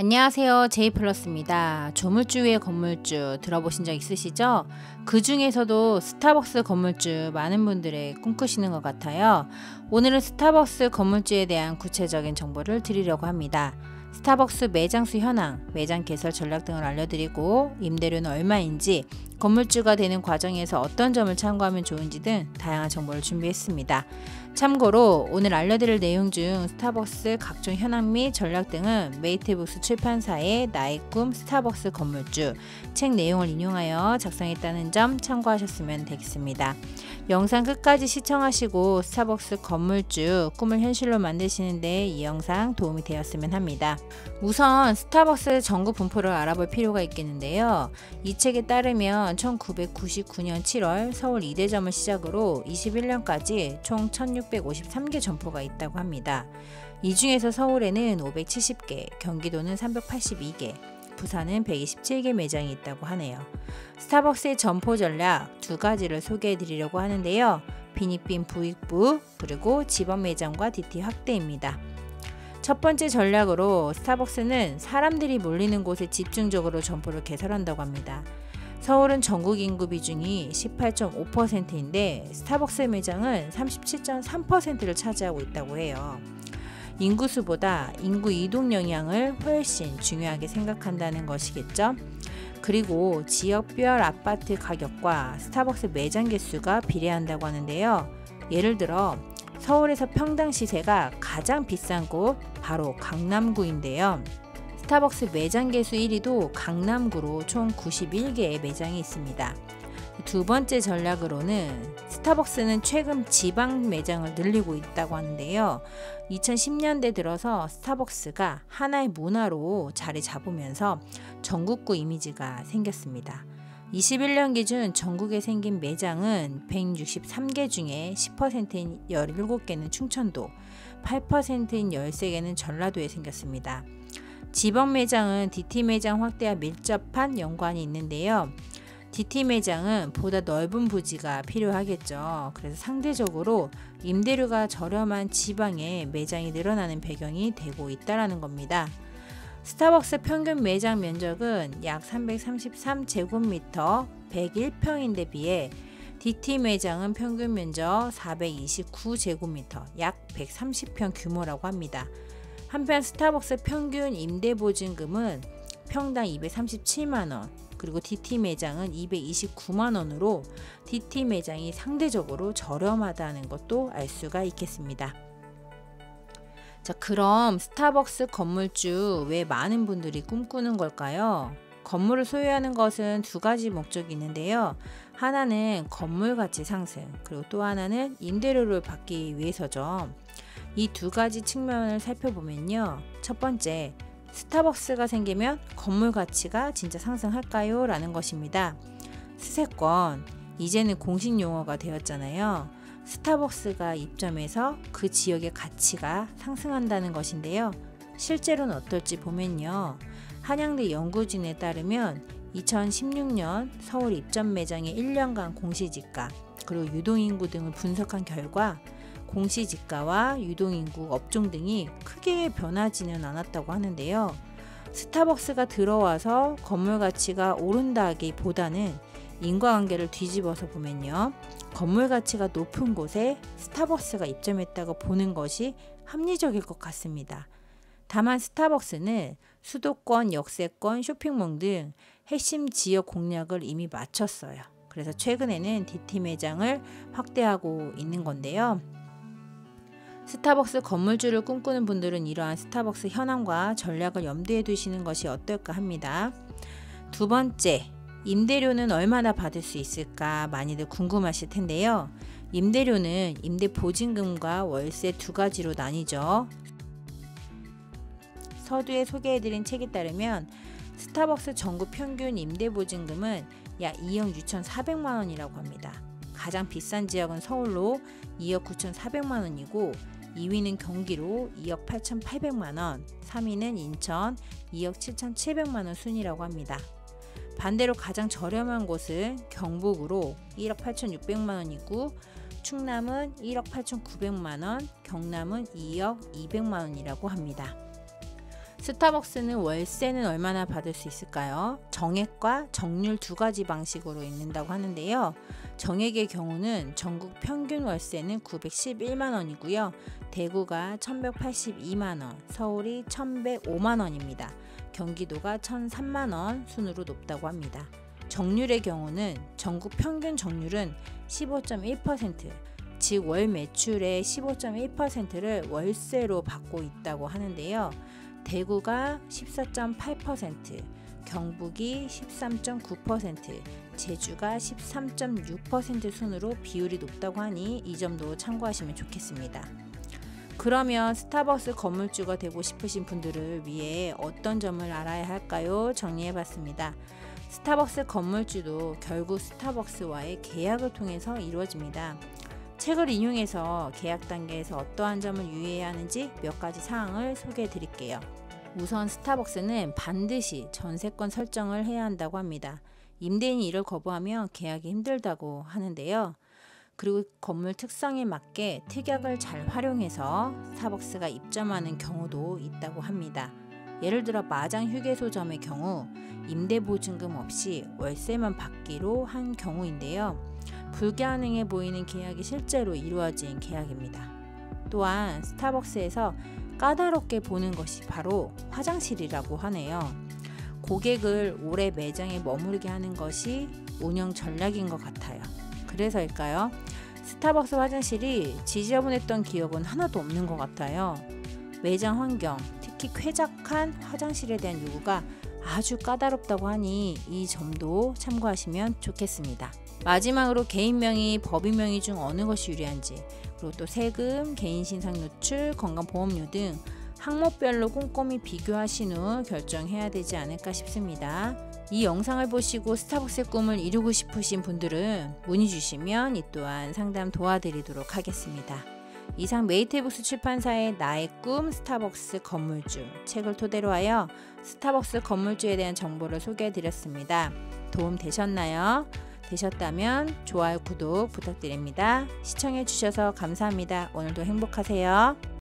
안녕하세요. 제이플러스입니다. 조물주 위의 건물주 들어보신 적 있으시죠? 그 중에서도 스타벅스 건물주 많은 분들의 꿈꾸시는 것 같아요. 오늘은 스타벅스 건물주에 대한 구체적인 정보를 드리려고 합니다. 스타벅스 매장 수 현황, 매장 개설 전략 등을 알려드리고 임대료는 얼마인지, 건물주가 되는 과정에서 어떤 점을 참고하면 좋은지 등 다양한 정보를 준비했습니다. 참고로 오늘 알려드릴 내용 중 스타벅스 각종 현황 및 전략 등은 메이트북스 출판사의 나의 꿈 스타벅스 건물주 책 내용을 인용하여 작성했다는 점 참고하셨으면 되겠습니다. 영상 끝까지 시청하시고 스타벅스 건물주 꿈을 현실로 만드시는데 이 영상 도움이 되었으면 합니다. 우선 스타벅스 전국 분포를 알아볼 필요가 있겠는데요. 이 책에 따르면 1999년 7월 서울 2대점을 시작으로 21년까지 총 1653개 점포가 있다고 합니다. 이 중에서 서울에는 570개, 경기도는 382개, 부산은 127개 매장이 있다고 하네요. 스타벅스의 점포 전략 두 가지를 소개해 드리려고 하는데요. 빈익빈 부익부 그리고 지번 매장과 DT 확대입니다. 첫 번째 전략으로 스타벅스는 사람들이 몰리는 곳에 집중적으로 점포를 개설한다고 합니다. 서울은 전국 인구 비중이 18.5%인데 스타벅스 매장은 37.3%를 차지하고 있다고 해요. 인구수보다 인구 이동 영향을 훨씬 중요하게 생각한다는 것이겠죠. 그리고 지역별 아파트 가격과 스타벅스 매장 개수가 비례한다고 하는데요. 예를 들어 서울에서 평당 시세가 가장 비싼 곳 바로 강남구인데요. 스타벅스 매장 개수 1위도 강남구로 총 91개의 매장이 있습니다. 두 번째 전략으로는 스타벅스는 최근 지방 매장을 늘리고 있다고 하는데요. 2010년대 들어서 스타벅스가 하나의 문화로 자리 잡으면서 전국구 이미지가 생겼습니다. 21년 기준 전국에 생긴 매장은 163개 중에 10%인 17개는 충청도, 8%인 13개는 전라도에 생겼습니다. 지방 매장은 DT 매장 확대와 밀접한 연관이 있는데요. DT 매장은 보다 넓은 부지가 필요하겠죠. 그래서 상대적으로 임대료가 저렴한 지방에 매장이 늘어나는 배경이 되고 있다는 겁니다. 스타벅스 평균 매장 면적은 약 333제곱미터 101평인데 비해 DT 매장은 평균 면적 429제곱미터 약 130평 규모라고 합니다. 한편 스타벅스 평균 임대보증금은 평당 237만원, 그리고 DT 매장은 229만원으로 DT 매장이 상대적으로 저렴하다는 것도 알 수가 있겠습니다. 자, 그럼 스타벅스 건물주 왜 많은 분들이 꿈꾸는 걸까요? 건물을 소유하는 것은 두 가지 목적이 있는데요. 하나는 건물 가치 상승, 그리고 또 하나는 임대료를 받기 위해서죠. 이 두 가지 측면을 살펴보면요. 첫 번째, 스타벅스가 생기면 건물 가치가 진짜 상승할까요? 라는 것입니다. 수세권, 이제는 공식 용어가 되었잖아요. 스타벅스가 입점해서 그 지역의 가치가 상승한다는 것인데요. 실제로는 어떨지 보면요. 한양대 연구진에 따르면 2016년 서울 입점 매장의 1년간 공시지가 그리고 유동인구 등을 분석한 결과 공시지가와 유동인구 업종 등이 크게 변하지는 않았다고 하는데요. 스타벅스가 들어와서 건물 가치가 오른다기보다는 인과관계를 뒤집어서 보면요. 건물 가치가 높은 곳에 스타벅스가 입점했다고 보는 것이 합리적일 것 같습니다. 다만 스타벅스는 수도권, 역세권, 쇼핑몰 등 핵심 지역 공략을 이미 마쳤어요. 그래서 최근에는 DT 매장을 확대하고 있는 건데요. 스타벅스 건물주를 꿈꾸는 분들은 이러한 스타벅스 현황과 전략을 염두에 두시는 것이 어떨까 합니다. 두 번째, 임대료는 얼마나 받을 수 있을까 많이들 궁금하실 텐데요. 임대료는 임대보증금과 월세 두 가지로 나뉘죠. 서두에 소개해드린 책에 따르면 스타벅스 전국 평균 임대보증금은 약 2억 6,400만원이라고 합니다. 가장 비싼 지역은 서울로 2억 9,400만원이고 2위는 경기로 2억 8,800만원, 3위는 인천 2억 7,700만원 순이라고 합니다. 반대로 가장 저렴한 곳은 경북으로 1억 8,600만원이고 충남은 1억 8,900만원, 경남은 2억 200만원이라고 합니다. 스타벅스는 월세는 얼마나 받을 수 있을까요? 정액과 정률 두 가지 방식으로 있는다고 하는데요. 정액의 경우는 전국 평균 월세는 911만 원이고요. 대구가 1182만 원, 서울이 1105만 원입니다. 경기도가 1003만 원 순으로 높다고 합니다. 정률의 경우는 전국 평균 정률은 15.1%, 즉 월 매출의 15.1%를 월세로 받고 있다고 하는데요. 대구가 14.8%, 경북이 13.9%, 제주가 13.6% 순으로 비율이 높다고 하니 이 점도 참고하시면 좋겠습니다. 그러면 스타벅스 건물주가 되고 싶으신 분들을 위해 어떤 점을 알아야 할까요? 정리해봤습니다. 스타벅스 건물주도 결국 스타벅스와의 계약을 통해서 이루어집니다. 책을 인용해서 계약 단계에서 어떠한 점을 유의해야 하는지 몇 가지 사항을 소개해 드릴게요. 우선 스타벅스는 반드시 전세권 설정을 해야 한다고 합니다. 임대인이 이를 거부하면 계약이 힘들다고 하는데요. 그리고 건물 특성에 맞게 특약을 잘 활용해서 스타벅스가 입점하는 경우도 있다고 합니다. 예를 들어 마장 휴게소점의 경우 임대보증금 없이 월세만 받기로 한 경우인데요. 불가능해 보이는 계약이 실제로 이루어진 계약입니다. 또한 스타벅스에서 까다롭게 보는 것이 바로 화장실이라고 하네요. 고객을 오래 매장에 머무르게 하는 것이 운영 전략인 것 같아요. 그래서일까요? 스타벅스 화장실이 지저분했던 기억은 하나도 없는 것 같아요. 매장 환경, 특히 쾌적한 화장실에 대한 요구가 아주 까다롭다고 하니 이 점도 참고하시면 좋겠습니다. 마지막으로 개인 명의, 법인 명의 중 어느 것이 유리한지, 그리고 또 세금, 개인 신상 노출, 건강보험료 등 항목별로 꼼꼼히 비교하신 후 결정해야 되지 않을까 싶습니다. 이 영상을 보시고 스타벅스의 꿈을 이루고 싶으신 분들은 문의 주시면 이 또한 상담 도와드리도록 하겠습니다. 이상 메이테북스 출판사의 나의 꿈 스타벅스 건물주 책을 토대로 하여 스타벅스 건물주에 대한 정보를 소개해 드렸습니다. 도움 되셨나요? 되셨다면 좋아요, 구독 부탁드립니다. 시청해 주셔서 감사합니다. 오늘도 행복하세요.